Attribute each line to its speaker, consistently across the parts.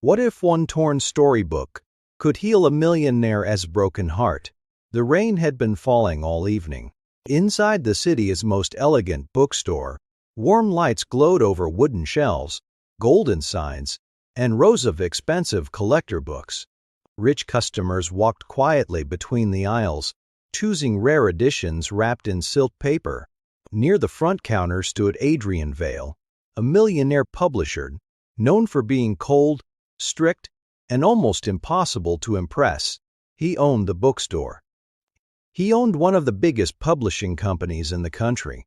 Speaker 1: What if one torn storybook could heal a millionaire's broken heart? The rain had been falling all evening. Inside the city's most elegant bookstore, warm lights glowed over wooden shelves, golden signs, and rows of expensive collector books. Rich customers walked quietly between the aisles, choosing rare editions wrapped in silk paper. Near the front counter stood Adrian Vale, a millionaire publisher, known for being cold, strict, and almost impossible to impress. He owned the bookstore. He owned one of the biggest publishing companies in the country.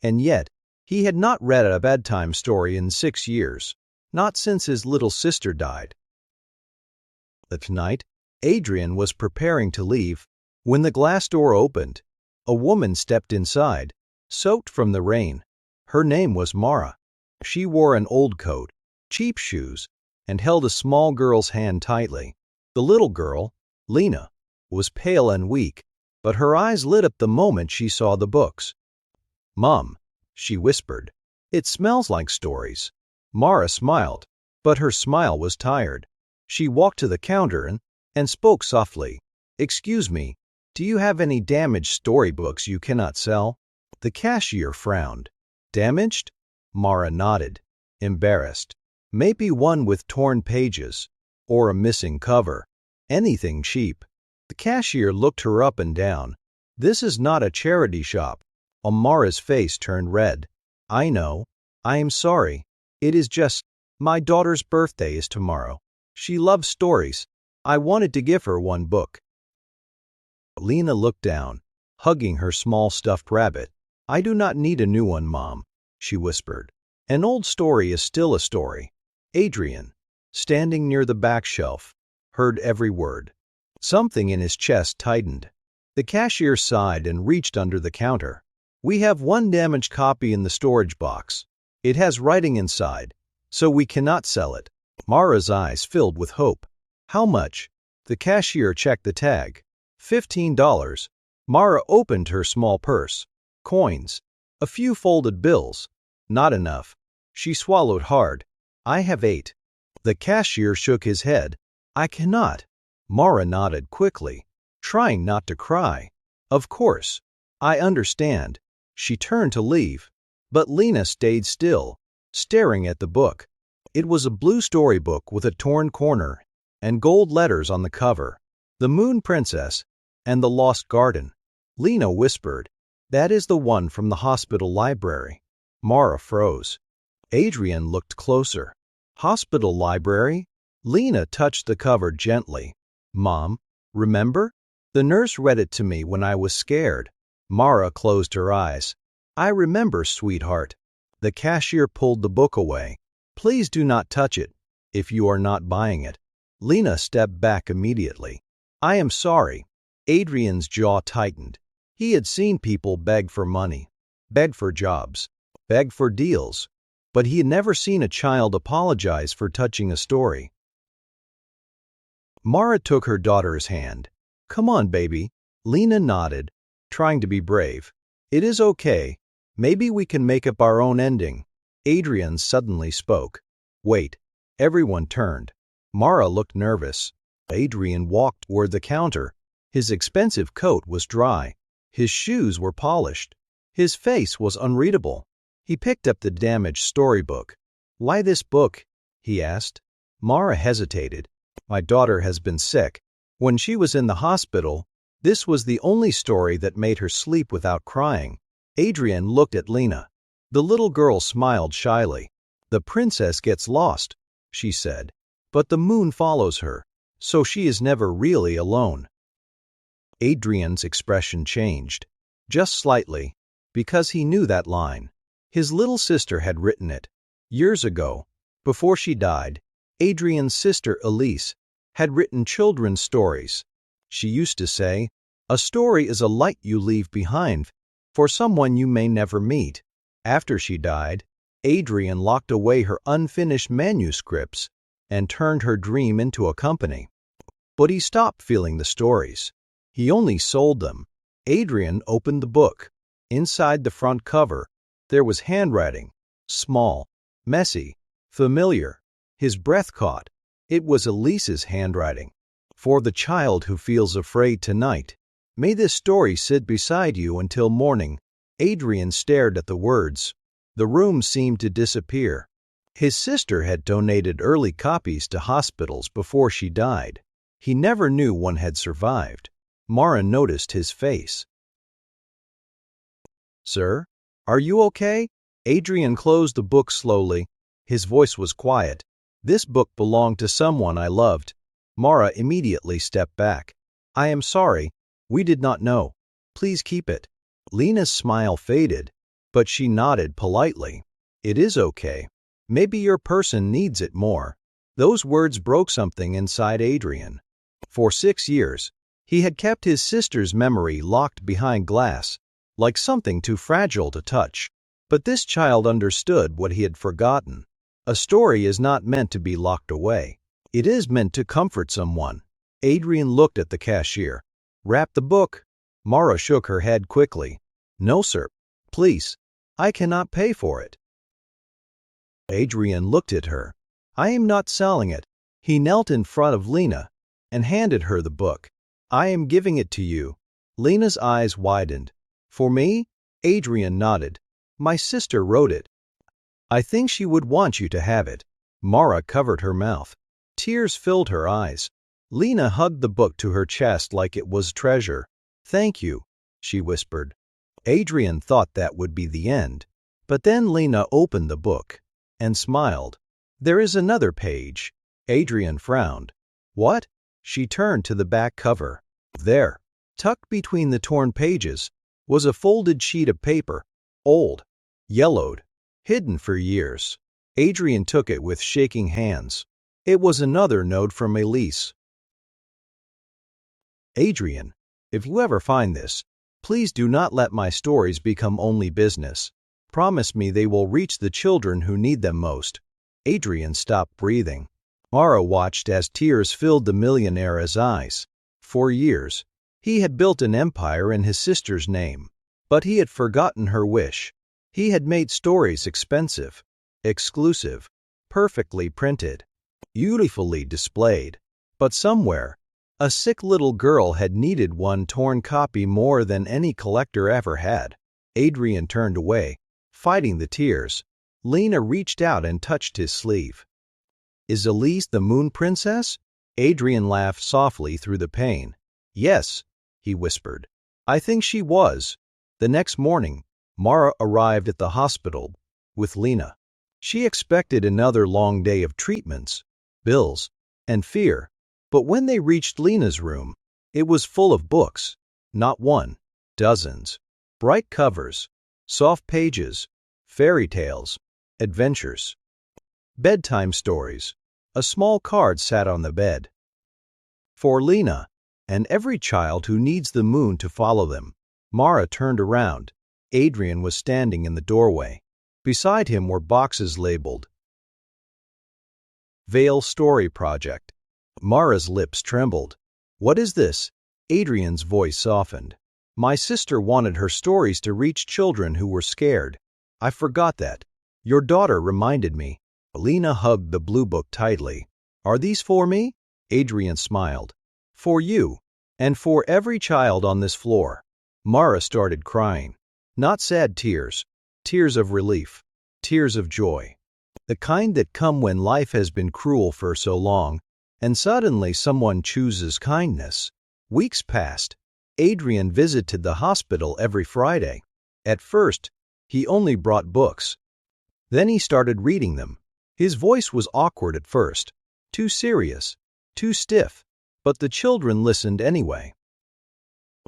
Speaker 1: And yet, he had not read a bedtime story in 6 years, not since his little sister died. That night, Adrian was preparing to leave when the glass door opened. A woman stepped inside, soaked from the rain. Her name was Mara. She wore an old coat, cheap shoes, and held a small girl's hand tightly. The little girl, Lina, was pale and weak, but her eyes lit up the moment she saw the books. "Mom," she whispered, "it smells like stories." Mara smiled, but her smile was tired. She walked to the counter and spoke softly. "Excuse me, do you have any damaged storybooks you cannot sell?" The cashier frowned. "Damaged?" Mara nodded, embarrassed. "Maybe one with torn pages, or a missing cover. Anything cheap." The cashier looked her up and down. "This is not a charity shop." Mara's face turned red. "I know. I am sorry. It is just, my daughter's birthday is tomorrow. She loves stories. I wanted to give her one book." Lina looked down, hugging her small stuffed rabbit. "I do not need a new one, Mom," she whispered. "An old story is still a story." Adrian, standing near the back shelf, heard every word. Something in his chest tightened. The cashier sighed and reached under the counter. "We have one damaged copy in the storage box. It has writing inside, so we cannot sell it." Mara's eyes filled with hope. "How much?" The cashier checked the tag. $15. Mara opened her small purse. Coins. A few folded bills. Not enough. She swallowed hard. "I have 8. The cashier shook his head. "I cannot." Mara nodded quickly, trying not to cry. "Of course. I understand." She turned to leave, but Lina stayed still, staring at the book. It was a blue storybook with a torn corner and gold letters on the cover. "The Moon Princess and the Lost Garden." Lina whispered, "That is the one from the hospital library." Mara froze. Adrian looked closer. "Hospital library?" Lina touched the cover gently. "Mom, remember? The nurse read it to me when I was scared." Mara closed her eyes. "I remember, sweetheart." The cashier pulled the book away. "Please do not touch it, if you are not buying it." Lina stepped back immediately. "I am sorry." Adrian's jaw tightened. He had seen people beg for money, beg for jobs, beg for deals, but he had never seen a child apologize for touching a story. Mara took her daughter's hand. "Come on, baby." Lina nodded, trying to be brave. "It is okay. Maybe we can make up our own ending." Adrian suddenly spoke. "Wait." Everyone turned. Mara looked nervous. Adrian walked toward the counter. His expensive coat was dry. His shoes were polished. His face was unreadable. He picked up the damaged storybook. "Why this book?" he asked. Mara hesitated. "My daughter has been sick. When she was in the hospital, this was the only story that made her sleep without crying." Adrian looked at Lina. The little girl smiled shyly. "The princess gets lost," she said, "but the moon follows her, so she is never really alone." Adrian's expression changed, just slightly, because he knew that line. His little sister had written it. Years ago, before she died, Adrian's sister Elise had written children's stories. She used to say, "A story is a light you leave behind for someone you may never meet." After she died, Adrian locked away her unfinished manuscripts and turned her dream into a company. But he stopped feeling the stories. He only sold them. Adrian opened the book. Inside the front cover, there was handwriting, small, messy, familiar. His breath caught. It was Elise's handwriting. For the child who feels afraid tonight, may this story sit beside you until morning. Adrian stared at the words. The room seemed to disappear. His sister had donated early copies to hospitals before she died. He never knew one had survived. Mara noticed his face. "Sir, are you okay?" Adrian closed the book slowly. His voice was quiet. "This book belonged to someone I loved." Mara immediately stepped back. "I am sorry. We did not know. Please keep it." Lina's smile faded, but she nodded politely. "It is okay. Maybe your person needs it more." Those words broke something inside Adrian. For 6 years, he had kept his sister's memory locked behind glass, like something too fragile to touch. But this child understood what he had forgotten. A story is not meant to be locked away. It is meant to comfort someone. Adrian looked at the cashier. "Wrap the book." Mara shook her head quickly. "No, sir. Please. I cannot pay for it." Adrian looked at her. "I am not selling it." He knelt in front of Lina and handed her the book. "I am giving it to you." Lina's eyes widened. "For me?" Adrian nodded. "My sister wrote it. I think she would want you to have it." Mara covered her mouth. Tears filled her eyes. Lina hugged the book to her chest like it was treasure. "Thank you," she whispered. Adrian thought that would be the end. But then Lina opened the book and smiled. "There is another page." Adrian frowned. "What?" She turned to the back cover. There, tucked between the torn pages, was a folded sheet of paper, old, yellowed, hidden for years. Adrian took it with shaking hands. It was another note from Elise. "Adrian, if you ever find this, please do not let my stories become only business. Promise me they will reach the children who need them most." Adrian stopped breathing. Mara watched as tears filled the millionaire's eyes. For years, he had built an empire in his sister's name, but he had forgotten her wish. He had made stories expensive, exclusive, perfectly printed, beautifully displayed. But somewhere, a sick little girl had needed one torn copy more than any collector ever had. Adrian turned away, fighting the tears. Lina reached out and touched his sleeve. "Is Elise the Moon Princess?" Adrian laughed softly through the pain. "Yes," he whispered. "I think she was." The next morning, Mara arrived at the hospital with Lina. She expected another long day of treatments, bills, and fear. But when they reached Lina's room, it was full of books. Not one, dozens. Bright covers, soft pages, fairy tales, adventures, bedtime stories. A small card sat on the bed. "For Lina, and every child who needs the moon to follow them." Mara turned around. Adrian was standing in the doorway. Beside him were boxes labeled Vale Story Project. Mara's lips trembled. "What is this?" Adrian's voice softened. "My sister wanted her stories to reach children who were scared. I forgot that. Your daughter reminded me." Lina hugged the blue book tightly. "Are these for me?" Adrian smiled. "For you, and for every child on this floor." Mara started crying. Not sad tears, tears of relief, tears of joy. The kind that come when life has been cruel for so long, and suddenly someone chooses kindness. Weeks passed. Adrian visited the hospital every Friday. At first, he only brought books. Then he started reading them. His voice was awkward at first, too serious, too stiff, but the children listened anyway.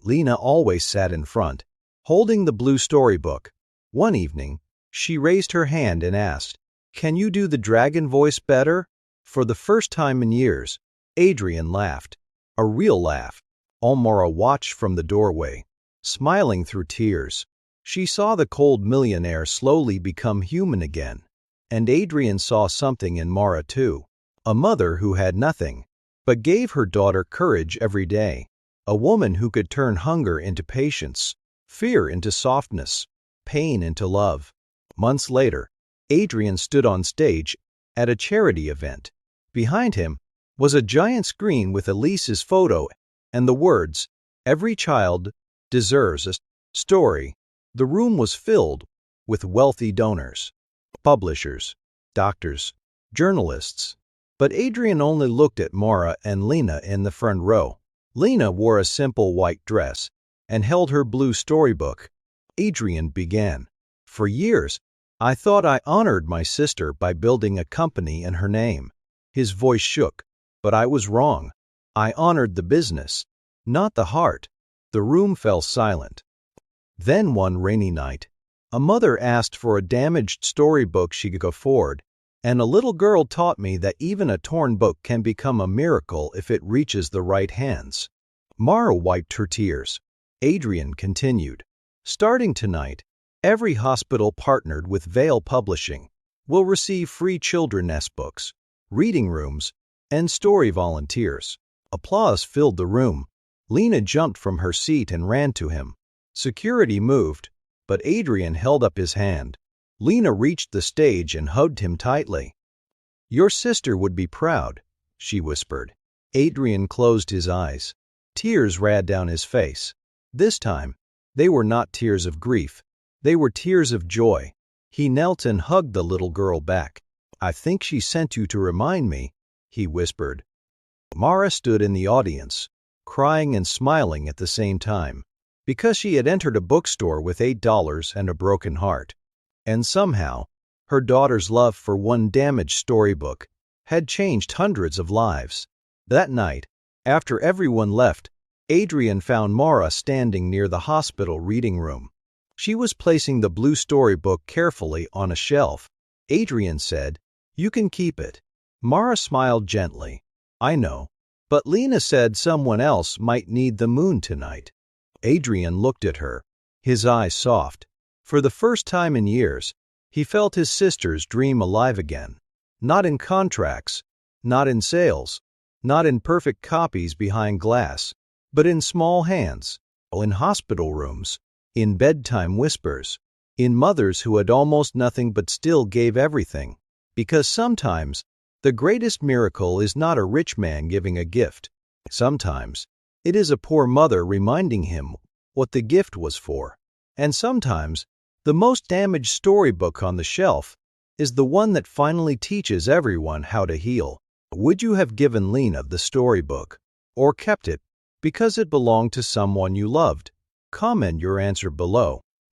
Speaker 1: Lina always sat in front, holding the blue storybook. One evening, she raised her hand and asked, "Can you do the dragon voice better?" For the first time in years, Adrian laughed. A real laugh. Mara watched from the doorway, smiling through tears. She saw the cold millionaire slowly become human again. And Adrian saw something in Mara too. A mother who had nothing, but gave her daughter courage every day. A woman who could turn hunger into patience, fear into softness, pain into love. Months later, Adrian stood on stage at a charity event. Behind him, was a giant screen with Elise's photo and the words, "Every child deserves a story." The room was filled with wealthy donors, publishers, doctors, journalists. But Adrian only looked at Mara and Lina in the front row. Lina wore a simple white dress and held her blue storybook. Adrian began. "For years, I thought I honored my sister by building a company in her name." His voice shook, but I was wrong. I honored the business, not the heart. The room fell silent. Then one rainy night, a mother asked for a damaged storybook she could afford, and a little girl taught me that even a torn book can become a miracle if it reaches the right hands. Mara wiped her tears. Adrian continued. "Starting tonight, every hospital partnered with Vale Publishing will receive free children's books, reading rooms, and story volunteers." Applause filled the room. Lina jumped from her seat and ran to him. Security moved, but Adrian held up his hand. Lina reached the stage and hugged him tightly. "Your sister would be proud," she whispered. Adrian closed his eyes. Tears ran down his face. This time, they were not tears of grief. They were tears of joy. He knelt and hugged the little girl back. "I think she sent you to remind me," he whispered. Mara stood in the audience, crying and smiling at the same time, because she had entered a bookstore with $8 and a broken heart. And somehow, her daughter's love for one damaged storybook had changed hundreds of lives. That night, after everyone left, Adrian found Mara standing near the hospital reading room. She was placing the blue storybook carefully on a shelf. Adrian said, "You can keep it." Mara smiled gently. "I know, but Lina said someone else might need the moon tonight." Adrian looked at her, his eyes soft. For the first time in years, he felt his sister's dream alive again. Not in contracts, not in sales, not in perfect copies behind glass, but in small hands, in hospital rooms, in bedtime whispers, in mothers who had almost nothing but still gave everything. Because sometimes, the greatest miracle is not a rich man giving a gift. Sometimes, it is a poor mother reminding him what the gift was for. And sometimes, the most damaged storybook on the shelf is the one that finally teaches everyone how to heal. Would you have given Lina the storybook, or kept it because it belonged to someone you loved? Comment your answer below.